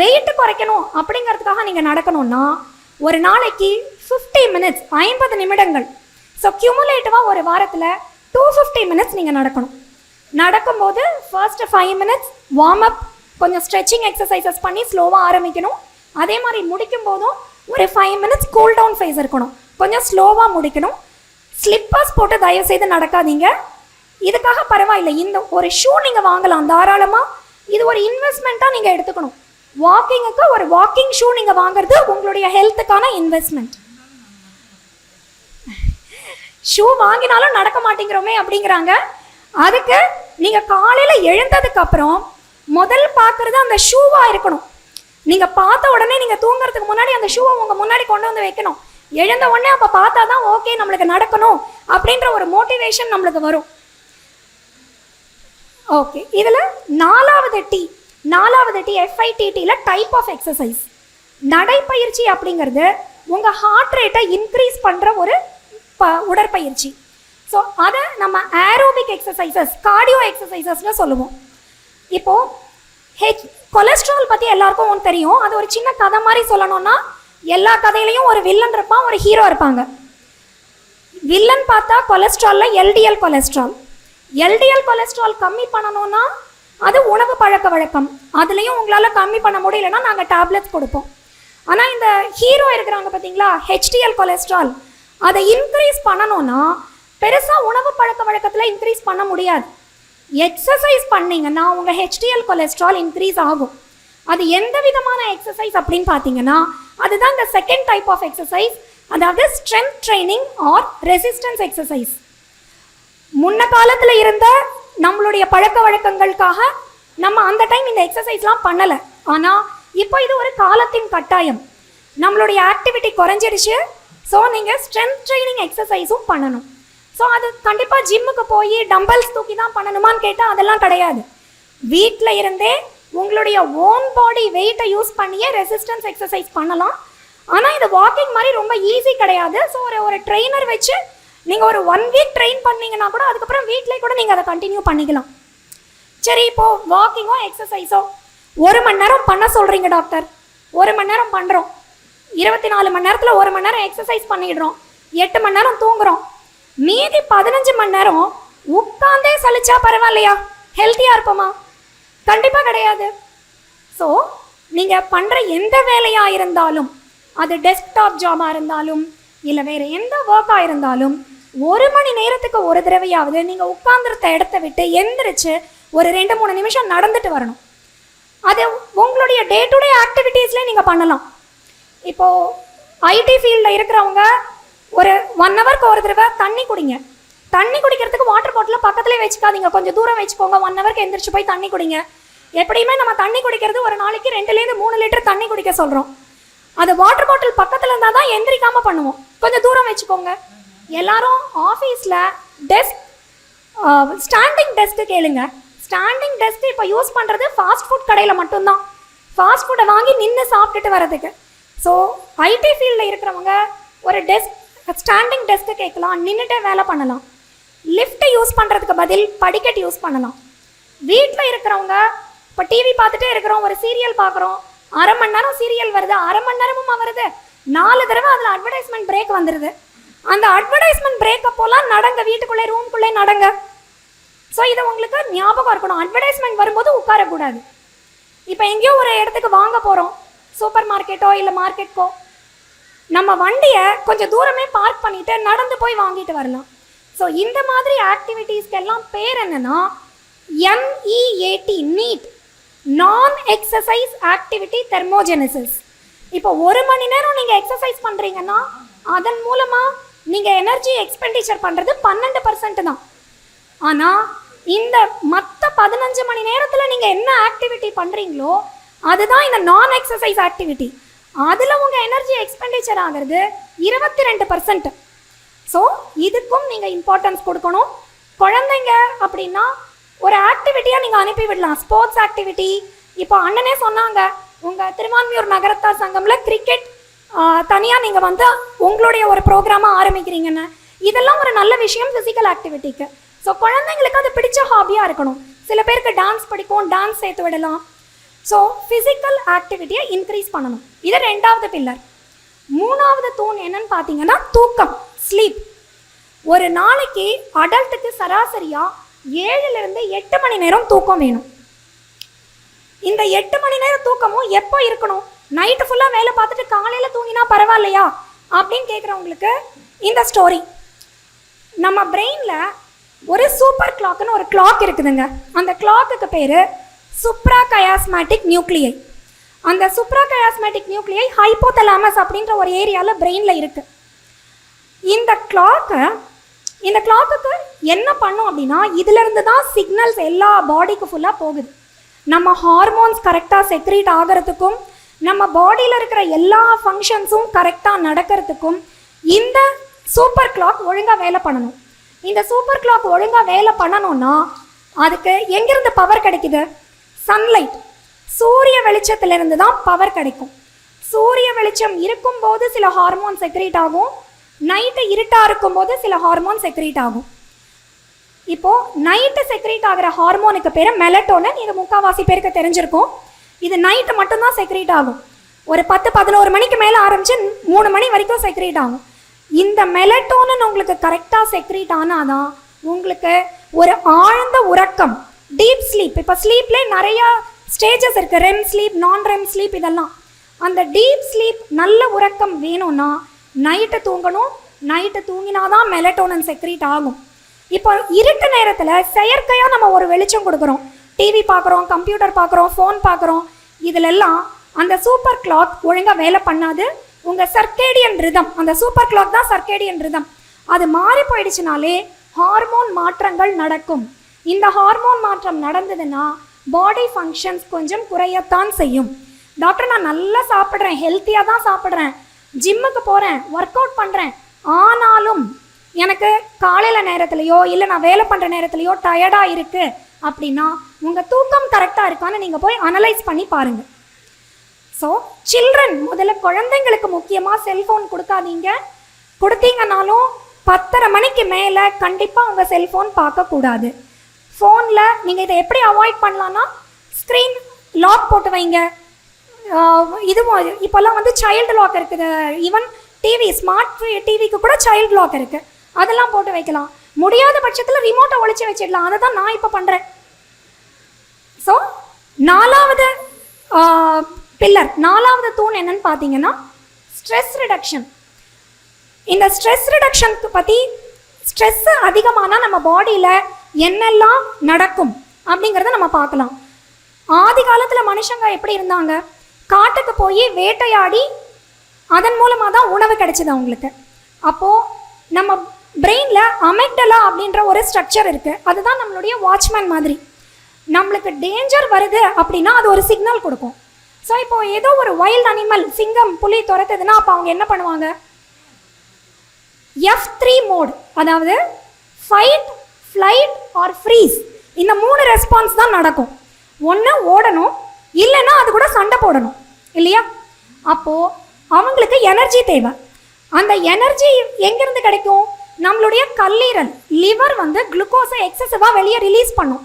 வெயிட் குறைக்கணும் அப்படிங்கிறதுக்காக நீங்கள் நடக்கணும்னா ஒரு நாளைக்கு 50 மினிட்ஸ், 50 நிமிடங்கள். ஸோ கியூமுலேட்டிவாக ஒரு வாரத்தில் 250 மினிட்ஸ் நீங்கள் நடக்கணும். நடக்கும்போது ஃபர்ஸ்ட்டு 5 மினிட்ஸ் வார்ம் அப், கொஞ்சம் ஸ்ட்ரெச்சிங் எக்ஸசைசஸ் பண்ணி ஸ்லோவாக ஆரம்பிக்கணும். அதே மாதிரி முடிக்கும் போதும் ஒரு 5 மினிட்ஸ் கூல் டவுன் ஃபேஸ் இருக்கணும், கொஞ்சம் ஸ்லோவாக முடிக்கணும். ஸ்லிப்பர்ஸ் போட்டு தயவு செய்து நடக்காதீங்க. இதுக்காக பரவாயில்லை, இந்த ஒரு ஷூ நீங்கள் வாங்கலாம் தாராளமாக. இது ஒரு இன்வெஸ்ட்மெண்ட்டாக நீங்கள் எடுத்துக்கணும். வாக்கிங்குக்கு ஒரு வாக்கிங் ஷூ நீங்கள் வாங்குறது உங்களுடைய ஹெல்த்துக்கான இன்வெஸ்ட்மெண்ட். ஷூ வாங்கினாலும் நடக்க மாட்டேங்கிறோமே அப்படிங்கிறாங்க. அதுக்கு நீங்கள் காலையில் எழுந்ததுக்கப்புறம் முதல் பார்க்குறது அந்த ஷூவாக இருக்கணும். நீங்கள் பார்த்த உடனே நீங்கள் தூங்குறதுக்கு முன்னாடி அந்த ஷூவை உங்கள் முன்னாடி கொண்டு வந்து வைக்கணும். எழுந்த உடனே அப்போ பார்த்தா தான் ஓகே நம்மளுக்கு நடக்கணும் அப்படின்ற ஒரு மோட்டிவேஷன் நம்மளுக்கு வரும். ஓகே, இதில் நாலாவது டி FITTயில் டைப் ஆஃப் எக்ஸசைஸ். நடைப்பயிற்சி அப்படிங்கிறது உங்கள் ஹார்ட் ரேட்டை இன்க்ரீஸ் பண்ணுற ஒரு உடற்பயிற்சி. ஸோ அதை நம்ம ஏரோபிக் எக்ஸசைசஸ், கார்டியோ எக்ஸசைசஸ்னு சொல்லுவோம். இப்போது கொலஸ்ட்ரால் பற்றி எல்லாருக்கும் தெரியும். அது ஒரு சின்ன கதை மாதிரி சொல்லணும்னா, எல்லா கதையிலையும் ஒரு வில்லன் இருப்பான், ஒரு ஹீரோ இருப்பாங்க. வில்லன் பார்த்தா கொலஸ்ட்ராலில் LDL கொலஸ்ட்ரால் கம்மி பண்ணணும்னா அது உணவு பழக்க வழக்கம். அதுலேயும் உங்களால் கம்மி பண்ண முடியலன்னா நாங்கள் டேப்லெட்ஸ் கொடுப்போம். ஆனால் இந்த ஹீரோ இருக்கிறாங்க பார்த்தீங்களா, HDL கொலஸ்ட்ரால், அதை இன்க்ரீஸ் பண்ணணும்னா பெருசாக உணவு பழக்க வழக்கத்தில் இன்க்ரீஸ் பண்ண முடியாது. எக்ஸசைஸ் பண்ணிங்கன்னா உங்கள் HDL கொலஸ்ட்ரால் இன்க்ரீஸ் ஆகும். அது எந்த விதமான எக்ஸசைஸ் அப்படின்னு பார்த்தீங்கன்னா அதுதான் இந்த செகண்ட் டைப் ஆஃப் எக்ஸசைஸ், அதாவது strength training R resistance exercise. முன்ன காலத்தில் இருந்த நம்மளுடைய பழக்க வழக்கங்களுக்காக நம்ம அந்த டைம் இந்த எக்ஸசைஸ்லாம் பண்ணலை. ஆனால் இப்போ இது ஒரு காலத்தின் கட்டாயம். நம்மளுடைய ஆக்டிவிட்டி குறைஞ்சிடுச்சு. ஸோ நீங்கள் ஸ்ட்ரென்த் ட்ரைனிங் எக்ஸசைஸும் பண்ணணும். ஸோ அது கண்டிப்பாக ஜிம்முக்கு போய் டம்பல்ஸ் தூக்கி தான் பண்ணணுமான்னு கேட்டால் அதெல்லாம் கிடையாது. வீட்டில் இருந்தே உங்களுடைய ஓன் பாடி வெயிட்டை யூஸ் பண்ணியே ரெசிஸ்டன்ஸ் எக்ஸசைஸ் பண்ணலாம். ஆனால் இது வாக்கிங் மாதிரி ரொம்ப ஈஸி கிடையாது. ஸோ ஒரு ட்ரெயினர் வச்சு நீங்கள் ஒரு 1 வீக் ட்ரெயின் பண்ணிங்கன்னா கூட அதுக்கப்புறம் வீட்டிலே கூட நீங்கள் அதை கண்டினியூ பண்ணிக்கலாம். சரி, இப்போது வாக்கிங்கோ எக்ஸசைஸோ 1 மணி நேரம் பண்ண சொல்கிறீங்க டாக்டர், 1 மணி நேரம் பண்ணுறோம், 24 மணி நேரத்தில் 1 மணி நேரம் எக்ஸசைஸ் பண்ணிடுறோம், 8 மணி நேரம் தூங்குறோம், மீதி 15 மணி நேரம் உட்காந்தே சலிச்சா பரவாயில்லையா? ஹெல்த்தியாக இருப்போமா? கண்டிப்பாக கிடையாது. ஸோ நீங்கள் பண்ணுற எந்த வேலையாக இருந்தாலும், அது டெஸ்க்டாப் ஜாபாக இருந்தாலும் இல்லை வேறு எந்த ஒர்க்காக இருந்தாலும், 1 மணி நேரத்துக்கு ஒரு தடவையாவது நீங்கள் உட்கார்ந்துருந்த இடத்த விட்டு எந்திரிச்சு ஒரு 2-3 நிமிஷம் நடந்துட்டு வரணும். அது உங்களுடைய டே டு டே ஆக்டிவிட்டீஸ்லேயே நீங்கள் பண்ணலாம். இப்போது ஐடி ஃபீல்டில் இருக்கிறவங்க ஒரு 1 ஹவருக்கு ஒரு தடவை தண்ணி குடிங்க. தண்ணி குடிக்கிறதுக்கு வாட்டர் பாட்டில் பக்கத்துலேயே வச்சுக்காதீங்க, கொஞ்சம் தூரம் வச்சுக்கோங்க. 1 ஹவருக்கு எந்திரிச்சு போய் தண்ணி குடிங்க. எப்படியுமே நம்ம தண்ணி குடிக்கிறது ஒரு நாளைக்கு 2-3 லிட்டர் தண்ணி குடிக்க சொல்கிறோம். அது வாட்டர் பாட்டில் பக்கத்தில் இருந்தால் தான் எந்திரிக்காமல் பண்ணுவோம். கொஞ்சம் தூரம் வச்சுக்கோங்க. எல்லாரும் ஆஃபீஸில் டெஸ்க், ஸ்டாண்டிங் டெஸ்க்கு கேளுங்க. ஸ்டாண்டிங் டெஸ்க் இப்போ யூஸ் பண்ணுறது ஃபாஸ்ட் ஃபுட் கடையில் மட்டும்தான், ஃபாஸ்ட் ஃபுட்டை வாங்கி நின்று சாப்பிட்டுட்டு வர்றதுக்கு. ஸோ ஐடி ஃபீல்டில் இருக்கிறவங்க ஒரு டெஸ்க், ஸ்டாண்டிங் டெஸ்க்கு கேட்கலாம், நின்றுட்டே வேலை பண்ணலாம். லிஃப்ட்டை யூஸ் பண்ணுறதுக்கு பதில் படிக்கட்டு யூஸ் பண்ணலாம். வீட்டில் இருக்கிறவங்க இப்போ டிவி பார்த்துட்டே இருக்கிறோம், ஒரு சீரியல் பார்க்குறோம், 1/2 மணி நேரம் சீரியல் வருது, 1/2 மணி நேரமும் வருது, 4 தடவை அதில் அட்வர்டைஸ்மெண்ட் பிரேக் வந்துடுது. அந்த அட்வர்டைஸ்மெண்ட் பிரேக் அப்போலாம் நடங்க, வீட்டுக்குள்ளே ரூம்குள்ளே நடங்க. ஸோ இதை உங்களுக்கு ஞாபகம் இருக்கணும், அட்வர்டைஸ்மெண்ட் வரும்போது உட்காரக்கூடாது. இப்போ எங்கேயோ ஒரு இடத்துக்கு வாங்க போகிறோம், சூப்பர் மார்க்கெட்டோ இல்லை மார்க்கெட்டோ, நம்ம வண்டியை கொஞ்சம் தூரமே பார்க் பண்ணிவிட்டு நடந்து போய் வாங்கிட்டு வரலாம். ஸோ இந்த மாதிரி ஆக்டிவிட்டீஸ்க்கெல்லாம் பேர் என்னென்னா NEAT, நீட், நான் எக்ஸசைஸ் ஆக்டிவிட்டி தெர்மோஜெனிசிஸ். இப்போ 1 மணி நேரம் நீங்கள் எக்ஸசைஸ் பண்ணுறீங்கன்னா அதன் மூலமாக நீங்கள் எனர்ஜி எக்ஸ்பெண்டிச்சர் பண்ணுறது 12% தான். ஆனால் இந்த மற்ற 15 மணி நேரத்தில் நீங்கள் என்ன ஆக்டிவிட்டி பண்ணுறீங்களோ அதுதான் இந்த நான் எக்ஸசைஸ் ஆக்டிவிட்டி. அதில் உங்கள் எனர்ஜி எக்ஸ்பெண்டிச்சர் ஆகிறது 22%. ஸோ இதுக்கும் நீங்கள் இம்பார்ட்டன்ஸ் கொடுக்கணும். குழந்தைங்க அப்படின்னா ஒரு ஆக்டிவிட்டியாக நீங்கள் அனுப்பி விடலாம், ஸ்போர்ட்ஸ் ஆக்டிவிட்டி. இப்போ அண்ணனே சொன்னாங்க, உங்கள் திருவான்மியூர் நகரத்தார் சங்கமில் கிரிக்கெட் தனியாக நீங்கள் வந்து உங்களுடைய ஒரு ப்ரோக்ராமாக ஆரம்பிக்கிறீங்கன்னு. இதெல்லாம் ஒரு நல்ல விஷயம் ஃபிசிக்கல் ஆக்டிவிட்டிக்கு. ஸோ குழந்தைங்களுக்கு அது பிடிச்ச ஹாபியாக இருக்கணும். சில பேருக்கு டான்ஸ் பிடிக்கும், டான்ஸ் சேர்த்து விடலாம். ஸோ ஃபிசிக்கல் ஆக்டிவிட்டியை இன்க்ரீஸ் பண்ணணும். இது 2வது பில்லர். 3வது தூண் என்னன்னு பார்த்தீங்கன்னா தூக்கம், ஸ்லீப். ஒரு நாளைக்கு அடல்ட்டுக்கு சராசரியாக 7லிருந்து 8 மணி நேரம் தூக்கம் வேணும். இந்த 8 மணி நேரம் தூக்கமும் எப்போ இருக்கணும்? நைட்டு ஃபுல்லாக வேலை பார்த்துட்டு காலையில் தூங்கினா பரவாயில்லையா அப்படின்னு கேட்குறவங்களுக்கு இந்த ஸ்டோரி. நம்ம பிரெயினில் ஒரு சூப்பர் கிளாக்குன்னு ஒரு கிளாக் இருக்குதுங்க. அந்த கிளாக்குக்கு பேர் சுப்ரா கயாஸ்மேட்டிக் நியூக்ளியை. அந்த சுப்ரா கயாஸ்மேட்டிக் நியூக்ளியை ஹைப்போதலாமஸ் அப்படின்ற ஒரு ஏரியாவில் பிரெயினில் இருக்குது. இந்த கிளாக்குக்கு என்ன பண்ணும் அப்படின்னா, இதிலிருந்து தான் சிக்னல்ஸ் எல்லா பாடிக்கு ஃபுல்லாக போகுது. நம்ம ஹார்மோன்ஸ் கரெக்டாக செக்ரீட் ஆகிறதுக்கும் நம்ம பாடியில் இருக்கிற எல்லா ஃபங்க்ஷன்ஸும் கரெக்டாக நடக்கிறதுக்கும் இந்த சூப்பர் கிளாக் ஒழுங்காக வேலை பண்ணணும். இந்த சூப்பர் கிளாக் ஒழுங்காக வேலை பண்ணணும்னா அதுக்கு எங்கேருந்து பவர் கிடைக்குது? சன்லைட், சூரிய வெளிச்சத்திலிருந்து தான் பவர் கிடைக்கும். சூரிய வெளிச்சம் இருக்கும்போது சில ஹார்மோன் செக்ரீட் ஆகும், நைட்டு இருட்டாக இருக்கும்போது சில ஹார்மோன் செக்ரீட் ஆகும். இப்போது நைட்டு செக்ரீட் ஆகிற ஹார்மோனுக்கு பேர் மெலட்டோனின். இது முக்கால்வாசி பேருக்கு தெரிஞ்சிருக்கும். இது நைட்டு மட்டும்தான் செக்ரீட் ஆகும். ஒரு 10-11 மணிக்கு மேலே ஆரம்பித்து 3 மணி வரைக்கும் செக்ரீட் ஆகும். இந்த மெலட்டோனின் உங்களுக்கு கரெக்டாக செக்ரீட் ஆனாதான் உங்களுக்கு ஒரு ஆழ்ந்த உறக்கம், டீப் ஸ்லீப். இப்போ ஸ்லீப்லேயே நிறையா ஸ்டேஜஸ் இருக்குது, ரெம் ஸ்லீப், நான் ரெம் ஸ்லீப், இதெல்லாம். அந்த டீப் ஸ்லீப், நல்ல உறக்கம் வேணும்னா நைட்டு தூங்கணும். நைட்டு தூங்கினாதான் மெலட்டோனின் செக்ரீட் ஆகும். இப்போ இருட்டு நேரத்தில் செயற்கையாக நம்ம ஒரு வெளிச்சம் கொடுக்குறோம், டிவி பார்க்குறோம், கம்ப்யூட்டர் பார்க்குறோம், ஃபோன் பார்க்குறோம். இதிலெல்லாம் அந்த சூப்பர் கிளாக் ஒழுங்காக வேலை பண்ணாது. உங்கள் சர்க்கேடியன் ரிதம், அந்த சூப்பர் கிளாக் தான் சர்க்கேடியன் ரிதம், அது மாறி போயிடுச்சுனாலே ஹார்மோன் மாற்றங்கள் நடக்கும். இந்த ஹார்மோன் மாற்றம் நடந்ததுன்னா பாடி ஃபங்க்ஷன்ஸ் கொஞ்சம் குறையத்தான் செய்யும். டாக்டர், நான் நல்லா சாப்பிட்றேன், ஹெல்த்தியாக தான் சாப்பிட்றேன், ஜிம்முக்கு போகிறேன், ஒர்க் அவுட் பண்ணுறேன், ஆனாலும் எனக்கு காலையில் நேரத்துலையோ இல்லை நான் வேலை பண்ணுற நேரத்துலையோ டயர்டாக இருக்குது அப்படின்னா உங்கள் தூக்கம் கரெக்டாக இருக்கான்னு நீங்கள் போய் அனலைஸ் பண்ணி பாருங்கள். ஸோ சில்ட்ரன், முதல்ல குழந்தைங்களுக்கு முக்கியமாக செல்ஃபோன் கொடுக்காதீங்க. கொடுத்தீங்கன்னாலும் 10:30 மணிக்கு மேலே கண்டிப்பாக உங்கள் செல்ஃபோன் பார்க்கக்கூடாது. ஃபோனில் நீங்கள் இதை எப்படி அவாய்ட் பண்ணலான்னா, ஸ்க்ரீன் லாக் போட்டு வைங்க, இதுவும் இப்போல்லாம் வந்து சைல்டு லாக் இருக்குது. ஈவன் டிவி, ஸ்மார்ட் டிவிக்கு கூட சைல்டு லாக் இருக்குது. அதெல்லாம் போட்டு வைக்கலாம். முடியாத பட்சத்தில் ரிமோட்டை ஒழிச்சு வச்சிடலாம். அதை தான் நான் இப்போ பண்ணுறேன். ஸோ 4வது பில்லர், 4வது தூண் என்னன்னு பார்த்தீங்கன்னா ஸ்ட்ரெஸ் ரிடக்ஷன். இந்த ஸ்ட்ரெஸ் ரிடக்ஷனுக்கு பற்றி, ஸ்ட்ரெஸ்ஸு அதிகமானால் நம்ம பாடியில் என்னெல்லாம் நடக்கும் அப்படிங்கிறத நம்ம பார்க்கலாம். ஆதி காலத்தில் மனுஷங்க எப்படி இருந்தாங்க? காட்டுக்கு போய் வேட்டையாடி அதன் மூலமாக தான் உணவு கிடைச்சிது அவங்களுக்கு. அப்போது நம்ம பிரெயினில் அமெக்டலா அப்படின்ற ஒரு ஸ்ட்ரக்சர் இருக்குது. அதுதான் நம்மளுடைய வாட்ச்மேன் மாதிரி. நம்மளுக்கு டேஞ்சர் வருது அப்படின்னா அது ஒரு சிக்னல் கொடுக்கும். ஸோ இப்போ ஏதோ ஒரு வைல்ட் அனிமல், சிங்கம், புலி துரத்துதுன்னா அப்போ அவங்க என்ன பண்ணுவாங்க? F3 மோட், அதாவது ஃபைட், ஃப்ளைட் ஆர் ஃப்ரீஸ், இந்த 3 ரெஸ்பான்ஸ் தான் நடக்கும். ஒன்று ஓடணும், இல்லைன்னா அது கூட சண்டை போடணும் இல்லையா? அப்போது அவங்களுக்கு எனர்ஜி தேவை. அந்த எனர்ஜி எங்கேருந்து கிடைக்கும்? நம்மளுடைய கல்லீரல், லிவர் வந்து குளுக்கோஸை எக்ஸசிவாக வெளியே ரிலீஸ் பண்ணும்.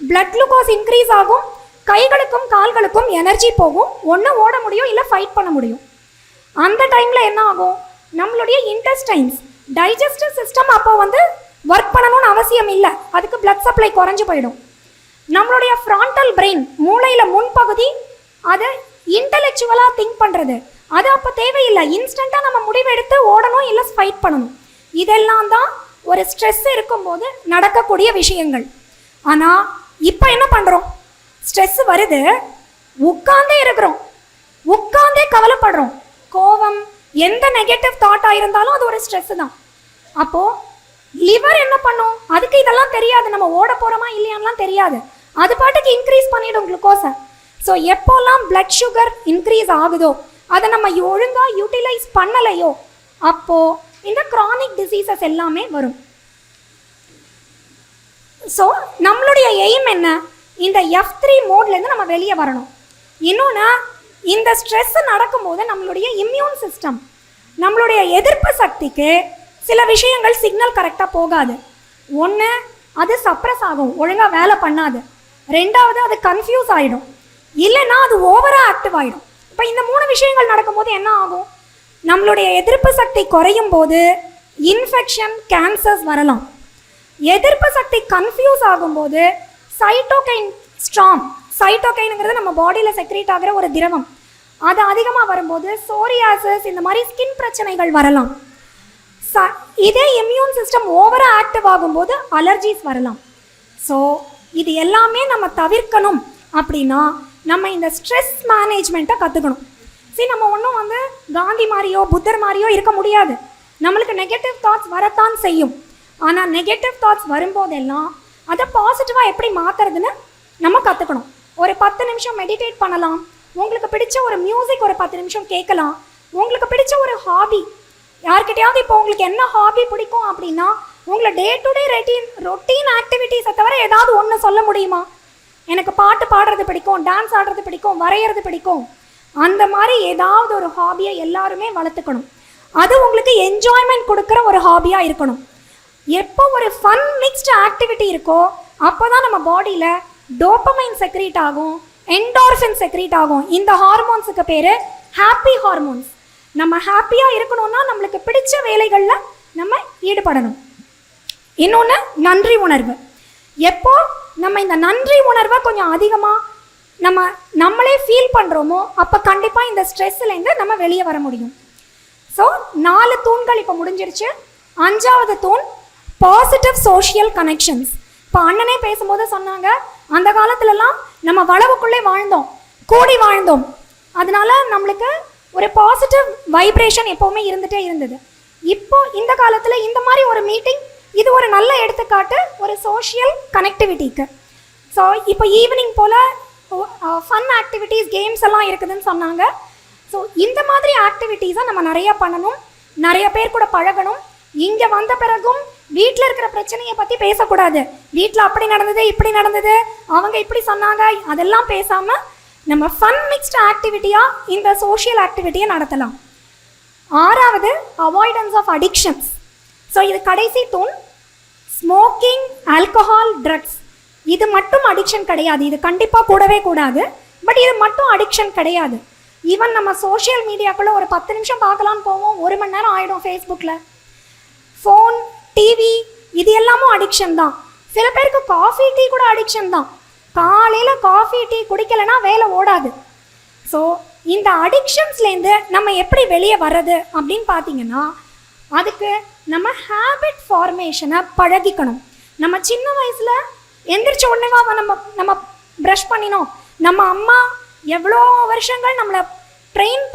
பிளட் குளுக்கோஸ் இன்க்ரீஸ் ஆகும். கைகளுக்கும் கால்களுக்கும் எனர்ஜி போகும். ஒன்று ஓட முடியும், இல்லை ஃபைட் பண்ண முடியும். அந்த டைமில் என்ன ஆகும்? நம்மளுடைய இன்டெஸ்டைன்ஸ், டைஜஸ்டிவ் சிஸ்டம் அப்போ வந்து ஒர்க் பண்ணணும்னு அவசியம் இல்லை. அதுக்கு பிளட் சப்ளை குறைஞ்சு போயிடும். நம்மளுடைய ஃப்ரான்டல் பிரெயின், மூளையில் முன்பகுதி, அது இன்டெலெக்சுவலாக திங்க் பண்ணுறது, அது அப்போ தேவையில்லை. இன்ஸ்டண்ட்டாக நம்ம முடிவு எடுத்து ஓடணும், இல்லை ஃபைட் பண்ணணும். இதெல்லாம் தான் ஒரு ஸ்ட்ரெஸ் இருக்கும்போது நடக்கக்கூடிய விஷயங்கள். ஆனால் இப்போ என்ன பண்ணுறோம்? ஸ்ட்ரெஸ் வருது, உட்கார்ந்தே இருக்கிறோம், உட்கார்ந்தே கவலைப்படுறோம். கோபம், எந்த நெகட்டிவ் தாட்டாக இருந்தாலும் அது ஒரு ஸ்ட்ரெஸ் தான். அப்போது லிவர் என்ன பண்ணும்? அதுக்கு இதெல்லாம் தெரியாது. நம்ம ஓட போகிறோமா இல்லையான்லாம் தெரியாது. அது பாட்டுக்கு இன்க்ரீஸ் பண்ணிவிடும் குளுக்கோஸை. ஸோ எப்போல்லாம் பிளட் சுகர் இன்க்ரீஸ் ஆகுதோ, அதை நம்ம ஒழுங்காக யூட்டிலைஸ் பண்ணலையோ, அப்போது இந்த க்ரானிக் டிசீசஸ் எல்லாமே வரும். ஸோ நம்மளுடைய எய்ம் என்ன? இந்த F3 மோட்லேருந்து நம்ம வெளியே வரணும். இன்னொன்று, இந்த ஸ்ட்ரெஸ் நடக்கும்போது நம்மளுடைய இம்யூன் சிஸ்டம், நம்மளுடைய எதிர்ப்பு சக்திக்கு சில விஷயங்கள் சிக்னல் கரெக்டாக போகாது. ஒன்று, அது சப்ரஸ் ஆகும், ஒழுங்காக வேலை பண்ணாது. ரெண்டாவது, அது கன்ஃபியூஸ் ஆகிடும், இல்லைன்னா அது ஓவராக ஆக்டிவ் ஆகிடும். இப்போ இந்த 3 விஷயங்கள் நடக்கும்போது என்ன ஆகும்? நம்மளுடைய எதிர்ப்பு சக்தி குறையும் போது இன்ஃபெக்ஷன், கேன்சர்ஸ் வரலாம். எதிர்ப்பு சக்தி கன்ஃபியூஸ் ஆகும்போது சைட்டோகைன் ஸ்ட்ராங், சைட்டோகைனுங்கிறது நம்ம பாடியில் செக்ரேட் ஆகிற ஒரு திரவம், அது அதிகமாக வரும்போது சோரியாசிஸ், இந்த மாதிரி ஸ்கின் பிரச்சனைகள் வரலாம். இதே இம்யூன் சிஸ்டம் ஓவராக ஆக்டிவ் ஆகும்போது அலர்ஜிஸ் வரலாம். ஸோ இது எல்லாமே நம்ம தவிர்க்கணும் அப்படின்னா நம்ம இந்த ஸ்ட்ரெஸ் மேனேஜ்மெண்ட்டை கற்றுக்கணும். சரி, நம்ம ஒன்றும் வந்து காந்தி மாதிரியோ புத்தர் மாதிரியோ இருக்க முடியாது. நம்மளுக்கு நெகட்டிவ் தாட்ஸ் வரத்தான் செய்யும். ஆனால் நெகட்டிவ் தாட்ஸ் வரும்போதெல்லாம் அதை பாசிட்டிவாக எப்படி மாற்றுறதுன்னு நம்ம கற்றுக்கணும். ஒரு 10 நிமிஷம் மெடிடேட் பண்ணலாம். உங்களுக்கு பிடிச்ச ஒரு மியூசிக் ஒரு 10 நிமிஷம் கேட்கலாம். உங்களுக்கு பிடிச்ச ஒரு ஹாபி, யார்கிட்டையாவது இப்போ உங்களுக்கு என்ன ஹாபி பிடிக்கும் அப்படின்னா உங்களை டே டு டே ரொட்டீன் ஆக்டிவிட்டீஸை தவிர ஏதாவது ஒன்று சொல்ல முடியுமா? எனக்கு பாட்டு பாடுறது பிடிக்கும், டான்ஸ் ஆடுறது பிடிக்கும், வரைகிறது பிடிக்கும். அந்த மாதிரி ஏதாவது ஒரு ஹாபியை எல்லாருமே வளர்த்துக்கணும். அது உங்களுக்கு என்ஜாய்மெண்ட் கொடுக்குற ஒரு ஹாபியாக இருக்கணும். எப்போ ஒரு ஃபன் மிக்ஸ்டு ஆக்டிவிட்டி இருக்கோ அப்போ தான் நம்ம பாடியில் டோபமைன் செக்ரீட் ஆகும், என்டார்ஃபின் செக்ரீட் ஆகும். இந்த ஹார்மோன்ஸுக்கு பேர் ஹாப்பி ஹார்மோன்ஸ். நம்ம ஹாப்பியாக இருக்கணும்னா நம்மளுக்கு பிடிச்ச வேலைகளில் நம்ம ஈடுபடணும். இன்னொன்று, நன்றி உணர்வு. எப்போ நம்ம இந்த நன்றி உணர்வை கொஞ்சம் அதிகமாக நம்மளே ஃபீல் பண்ணுறோமோ அப்போ கண்டிப்பாக இந்த ஸ்ட்ரெஸ்லேருந்து நம்ம வெளியே வர முடியும். ஸோ 4 தூண்கள் இப்போ முடிஞ்சிருச்சு. 5வது தூண் பாசிட்டிவ் சோஷியல் கனெக்ஷன்ஸ். இப்போ அண்ணனே பேசும்போது சொன்னாங்க, அந்த காலத்துலலாம் நம்ம வளவுக்குள்ளே வாழ்ந்தோம், கூடி வாழ்ந்தோம். அதனால நம்மளுக்கு ஒரு பாசிட்டிவ் வைப்ரேஷன் எப்போவுமே இருந்துகிட்டே இருந்தது. இப்போ இந்த காலத்தில் இந்த மாதிரி ஒரு மீட்டிங், இது ஒரு நல்ல எடுத்துக்காட்டு ஒரு சோஷியல் கனெக்டிவிட்டிக்கு. ஸோ இப்போ ஈவினிங் போல் ஃபன் ஆக்டிவிட்டீஸ், கேம்ஸ் எல்லாம் இருக்குதுன்னு சொன்னாங்க. ஸோ இந்த மாதிரி ஆக்டிவிட்டீஸை நம்ம நிறையா பண்ணணும், நிறைய பேர் கூட பழகணும். இங்கே வந்த பிறகும் வீட்டில் இருக்கிற பிரச்சனையை பற்றி பேசக்கூடாது. வீட்டில் அப்படி நடந்தது, இப்படி நடந்தது, அவங்க இப்படி சொன்னாங்க, அதெல்லாம் பேசாமல் நம்ம ஃபன் மிக்ஸ்டு ஆக்டிவிட்டியாக இந்த சோஷியல் ஆக்டிவிட்டியை நடத்தலாம். 6வது அவாய்டன்ஸ் ஆஃப் அடிக்ஷன்ஸ். ஸோ இது கடைசி தூண். ஸ்மோக்கிங், ஆல்கஹால், ட்ரக்ஸ், இது மட்டும் அடிக்ஷன் கிடையாது. இது கண்டிப்பாக கூடவே கூடாது. பட் இது மட்டும் அடிக்ஷன் கிடையாது. ஈவன் நம்ம சோஷியல் மீடியாக்குள்ளே ஒரு 10 நிமிஷம் பார்க்கலான்னு போவோம், 1 மணி நேரம் ஆகிடும் ஃபேஸ்புக்கில். ஃபோன், டிவி, இது எல்லாமும் அடிக்ஷன் தான். சில பேருக்கு காஃபி டீ கூட அடிக்ஷன் தான். காலையில் காஃபி டீ குடிக்கலைன்னா வேலை ஓடாது. ஸோ இந்த அடிக்ஷன்ஸ்லேருந்து நம்ம எப்படி வெளியே வர்றது அப்படின்னு பார்த்தீங்கன்னா, அதுக்கு நம்ம ஹேபிட் ஃபார்மேஷனை பழகிக்கணும். நம்ம சின்ன வயசில் எந்திரிச்ச உடனேவா நம்ம ப்ரஷ் பண்ணினோம். நம்ம அம்மா எவ்வளோ வருஷங்கள் நம்மளை ட்ரெயின்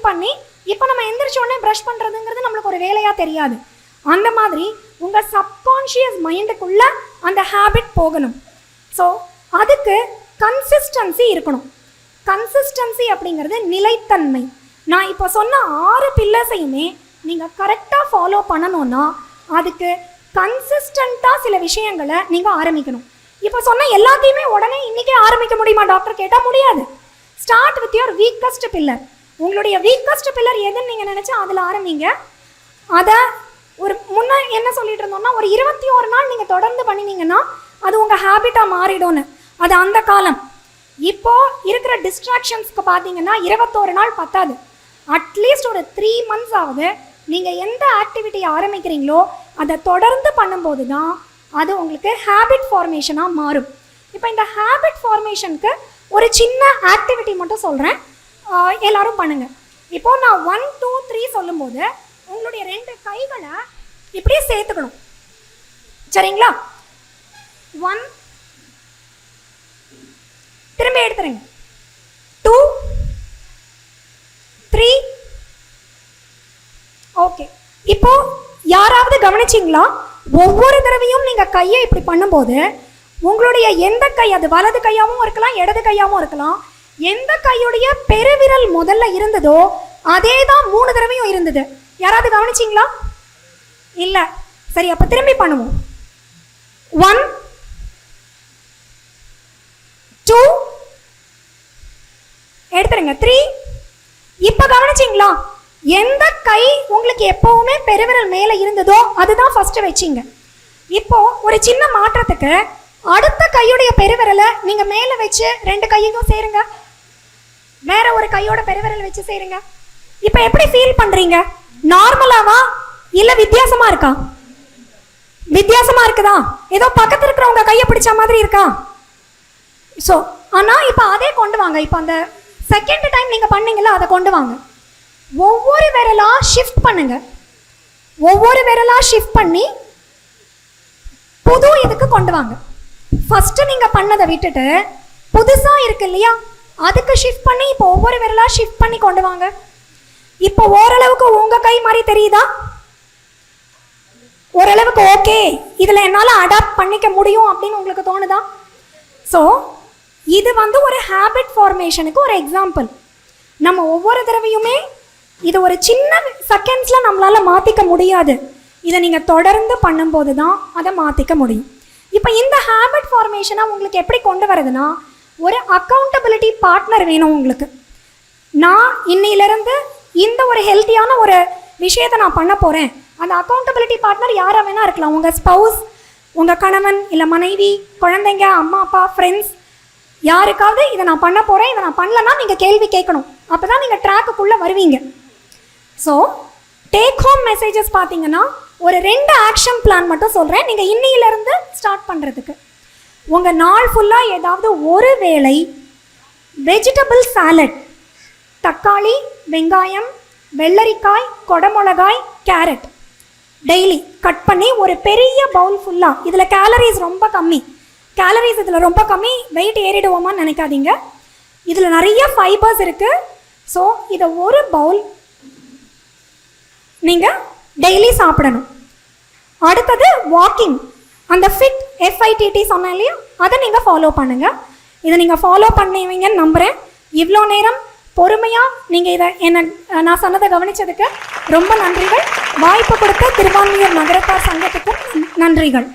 பண்ணி இப்போ நம்ம எந்திரிச்ச உடனே ப்ரஷ் பண்ணுறதுங்கிறது நம்மளுக்கு ஒரு வேலையாக தெரியாது. அந்த மாதிரி உங்கள் சப்கான்ஷியஸ் மைண்டுக்குள்ளே அந்த ஹேபிட் போகணும். ஸோ அதுக்கு கன்சிஸ்டன்சி இருக்கணும். கன்சிஸ்டன்சி அப்படிங்கிறது நிலைத்தன்மை. நான் இப்போ சொன்ன 6 பில்லர்ஸையுமே நீங்கள் கரெக்டாக ஃபாலோ பண்ணணும்னா அதுக்கு கன்சிஸ்டண்ட்டாக சில விஷயங்களை நீங்கள் ஆரம்பிக்கணும். இப்போ சொன்ன எல்லாத்தையுமே உடனே இன்றைக்கே ஆரம்பிக்க முடியுமா டாக்டர் கேட்டால் முடியாது. Start with your weakest pillar. உங்களுடைய வீக்கஸ்ட் பில்லர் எதுன்னு நீங்கள் நினச்சா அதில் ஆரம்பிங்க. அதை ஒரு முன்னே என்ன சொல்லிட்டு இருந்தோம்னா, ஒரு 21 நாள் நீங்கள் தொடர்ந்து பண்ணினீங்கன்னா அது உங்கள் ஹேபிட்டாக மாறிடும்னு. அது அந்த காலம். இப்போது இருக்கிற டிஸ்ட்ராக்ஷன்ஸ்க்கு பார்த்தீங்கன்னா 21 நாள் பத்தாது. அட்லீஸ்ட் ஒரு 3 months ஆகுது. நீங்கள் எந்த ஆக்டிவிட்டி ஆரம்பிக்கிறீங்களோ அதை தொடர்ந்து பண்ணும்போது தான் அது உங்களுக்கு ஹேபிட் ஃபார்மேஷனாக மாறும். இப்போ இந்த ஹேபிட் ஃபார்மேஷனுக்கு ஒரு சின்ன ஆக்டிவிட்டி மட்டும் சொல்கிறேன், எல்லாரும் பண்ணுங்கள். இப்போது நான் 1 2 3 சொல்லும்போது உங்களுடைய 2 கைகளை இப்படியே சேர்த்துக்கணும். சரிங்களா? 1, திரும்ப எடுத்துருங்க. 2 3. ஓகே. இப்போ யாராவது கவனிச்சிங்களா? ஒவ்வொரு தடவையும் நீங்கள் கையை இப்படி பண்ணும்போது உங்களுடைய எந்த கை, அது வலது கையாகவும் இருக்கலாம் இடது கையாகவும் இருக்கலாம், எந்த கையுடைய பெருவிரல் முதல்ல இருந்ததோ அதே தான் 3 தடவையும் இருந்தது. யாராவது கவனிச்சிங்களா? இல்லை. சரி, அப்போ திரும்பி பண்ணுவோம். 1 2 எடுத்துருங்க. 3. இப்போ கவனிச்சிங்களா? எந்த கை உங்களுக்கு எப்பவுமே பெருவிரல் மேலே இருந்ததோ அதுதான் ஃபர்ஸ்ட் வச்சிங்க. இப்போ ஒரு சின்ன மாற்றத்துக்கு அடுத்த கையுடைய பெருவிரலை நீங்க மேலே வச்சு 2 கையையும் சேருங்க. வேற ஒரு கையோட பெருவிரல் வச்சு சேருங்க. இப்போ எப்படி ஃபீல் பண்றீங்க? நார்மலாவா இல்ல வித்தியாசமா இருக்கா? வித்தியாசமா இருக்குதா? ஏதோ பக்கத்துல இருக்கிறவங்க கையை பிடிச்ச மாதிரி இருக்கா? ஸோ ஆனால் இப்போ அதே கொண்டு வாங்க. இப்போ அந்த செகண்ட் டைம் நீங்கள் பண்ணீங்களா அதை கொண்டு வாங்க. ஒவ்வொரு விரலாக ஷிஃப்ட் பண்ணுங்க. ஒவ்வொரு விரலாக ஷிஃப்ட் பண்ணி புது இதுக்கு கொண்டு வாங்க. ஃபஸ்ட்டு நீங்கள் பண்ணதை விட்டுட்டு புதுசாக இருக்கு இல்லையா, அதுக்கு ஷிஃப்ட் பண்ணி இப்போ ஒவ்வொரு விரலாக ஷிஃப்ட் பண்ணி கொண்டு வாங்க. இப்போ ஓரளவுக்கு உங்கள் கை மாதிரி தெரியுதா? ஓரளவுக்கு ஓகே, இதில் என்னால் அடாப்ட் பண்ணிக்க முடியும் அப்படின்னு உங்களுக்கு தோணுதா? ஸோ இது ஒரு ஹேபிட் ஃபார்மேஷனுக்கு ஒரு எக்ஸாம்பிள். நம்ம ஒவ்வொரு தடவையுமே இது ஒரு சின்ன செகண்ட்ஸில் நம்மளால் மாற்றிக்க முடியாது. இதை நீங்கள் தொடர்ந்து பண்ணும்போது தான் அதை மாற்றிக்க முடியும். இப்போ இந்த ஹேபிட் ஃபார்மேஷனை உங்களுக்கு எப்படி கொண்டு வரதுன்னா, ஒரு அக்கௌண்டபிலிட்டி பார்ட்னர் வேணும் உங்களுக்கு. நான் இன்னையிலேருந்து இந்த ஒரு ஹெல்த்தியான ஒரு விஷயத்தை நான் பண்ண போகிறேன். அந்த அக்கௌண்டபிலிட்டி பார்ட்னர் யாராக வேணா இருக்கலாம். உங்கள் ஸ்பவுஸ், உங்கள் கணவன், இல்லை மனைவி, குழந்தைங்க, அம்மா அப்பா, ஃப்ரெண்ட்ஸ், யாருக்காவது இதை நான் பண்ண போகிறேன், இதை நான் பண்ணலன்னா நீங்கள் கேள்வி கேட்கணும். அப்போ தான் நீங்கள் ட்ராக்குக்குள்ளே வருவீங்க. ஸோ டேக் ஹோம் மெசேஜஸ் பார்த்தீங்கன்னா ஒரு 2 ஆக்ஷன் பிளான் மட்டும் சொல்கிறேன் நீங்கள் இன்னையிலேருந்து ஸ்டார்ட் பண்ணுறதுக்கு. உங்கள் நாள் ஃபுல்லாக ஏதாவது ஒரு வேளை வெஜிடபிள் சாலட், தக்காளி, வெங்காயம், வெள்ளரிக்காய், கொடமிளகாய், கேரட் டெய்லி கட் பண்ணி ஒரு பெரிய பவுல் ஃபுல்லாக. இதில் கேலரிஸ் ரொம்ப கம்மி. கேலரிஸ் இதில் ரொம்ப கம்மி, வெயிட் ஏறிடுவோமான்னு நினைக்காதீங்க. இதில் நிறைய ஃபைபர்ஸ் இருக்குது. ஸோ இதை ஒரு பவுல் நீங்கள் டெய்லி சாப்பிடணும். அடுத்தது வாக்கிங், அந்த ஃபிட் FITT சொன்னேன் இல்லையா, அதை நீங்கள் ஃபாலோ பண்ணுங்கள். இதை நீங்கள் ஃபாலோ பண்ணுவீங்கன்னு நம்புகிறேன். இவ்வளோ நேரம் பொறுமையாக நீங்கள் இதை நான் சொன்னதை கவனித்ததுக்கு ரொம்ப நன்றிகள். வாய்ப்பு கொடுத்த திருவான்மியூர் நகரத்தார் சங்கத்துக்கும் நன்றிகள்.